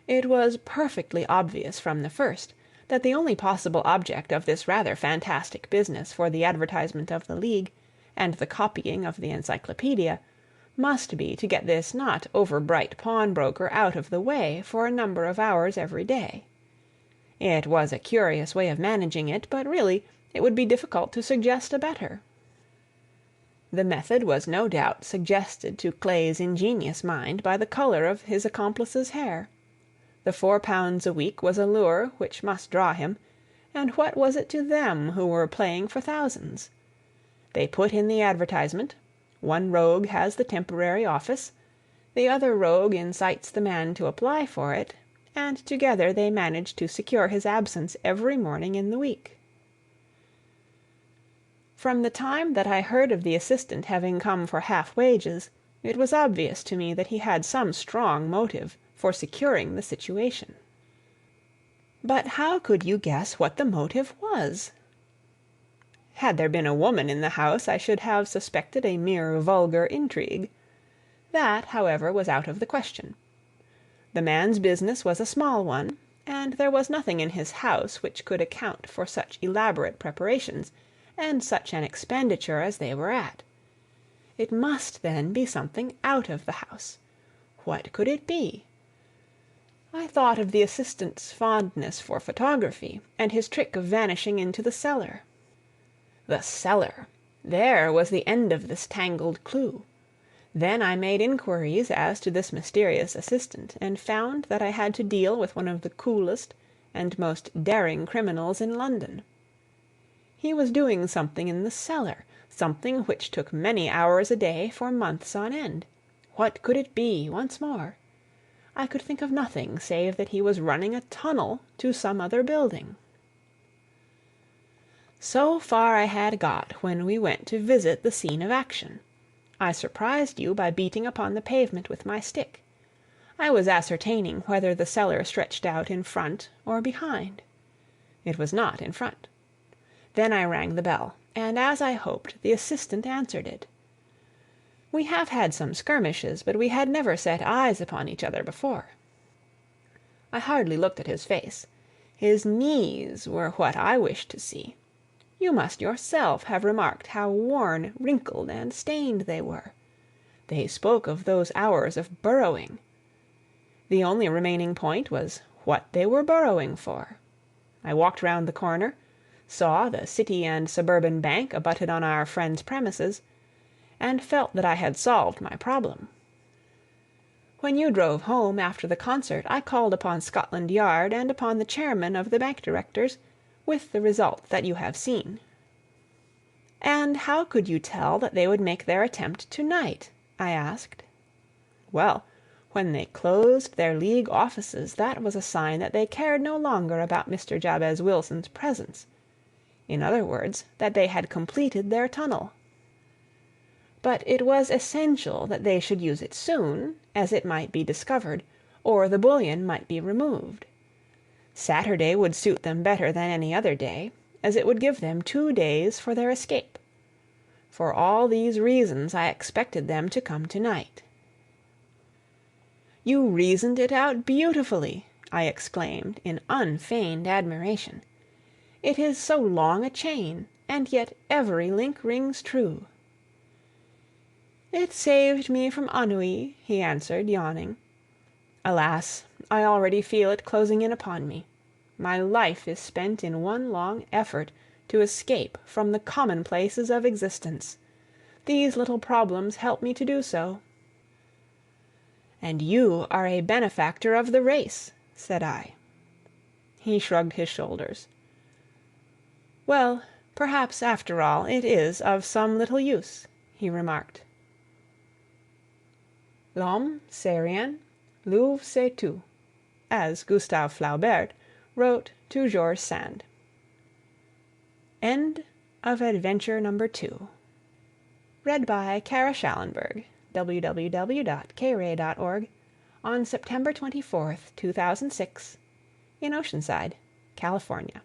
"it was perfectly obvious from the first that the only possible object of this rather fantastic business for the advertisement of the League and the copying of the encyclopedia must be to get this not over-bright pawnbroker out of the way for a number of hours every day. It was a curious way of managing it, but really it would be difficult to suggest a better. The method was no doubt suggested to Clay's ingenious mind by the color of his accomplice's hair. The £4 a week was a lure which must draw him, and what was it to them who were playing for thousands? They put in the advertisement, one rogue has the temporary office, the other rogue incites the man to apply for it, and together they managed to secure his absence every morning in the week. From the time that I heard of the assistant having come for half wages, it was obvious to me that he had some strong motive for securing the situation. But how could you guess what the motive was? Had there been a woman in the house, I should have suspected a mere vulgar intrigue. That, however, was out of the question. The man's business was a small one, and there was nothing in his house which could account for such elaborate preparations and such an expenditure as they were at. It must, then, be something out of the house. What could it be? I thought of the assistant's fondness for photography, and his trick of vanishing into the cellar. The cellar! There was the end of this tangled clue. Then I made inquiries as to this mysterious assistant, and found that I had to deal with one of the coolest and most daring criminals in London. He was doing something in the cellar, something which took many hours a day for months on end. What could it be, once more? I could think of nothing save that he was running a tunnel to some other building. So far I had got when we went to visit the scene of action. I surprised you by beating upon the pavement with my stick. I was ascertaining whether the cellar stretched out in front or behind. It was not in front. Then I rang the bell, and as I hoped, the assistant answered it. We have had some skirmishes, but we had never set eyes upon each other before. I hardly looked at his face. His knees were what I wished to see. You must yourself have remarked how worn, wrinkled, and stained they were. They spoke of those hours of burrowing. The only remaining point was what they were burrowing for. I walked round the corner, saw the City and Suburban Bank abutted on our friend's premises, and felt that I had solved my problem. When you drove home after the concert, I called upon Scotland Yard and upon the chairman of the bank directors, with the result that you have seen. And how could you tell that they would make their attempt to-night? I asked. Well, when they closed their League offices, that was a sign that they cared no longer about Mr. Jabez Wilson's presence. In other words, that they had completed their tunnel. But it was essential that they should use it soon, as it might be discovered, or the bullion might be removed. Saturday would suit them better than any other day, as it would give them 2 days for their escape. For all these reasons I expected them to come to-night. You reasoned it out beautifully, I exclaimed in unfeigned admiration. It is so long a chain, and yet every link rings true. It saved me from ennui, he answered, yawning. Alas, I already feel it closing in upon me. My life is spent in one long effort to escape from the commonplaces of existence. These little problems help me to do so. And you are a benefactor of the race, said I. He shrugged his shoulders. Well, perhaps after all it is of some little use, he remarked. L'homme c'est rien, l'œuvre c'est tout, as Gustave Flaubert wrote to George Sand. End of Adventure number 2. Read by Kara Schallenberg, www.kray.org, on September 24th, 2006, in Oceanside, California.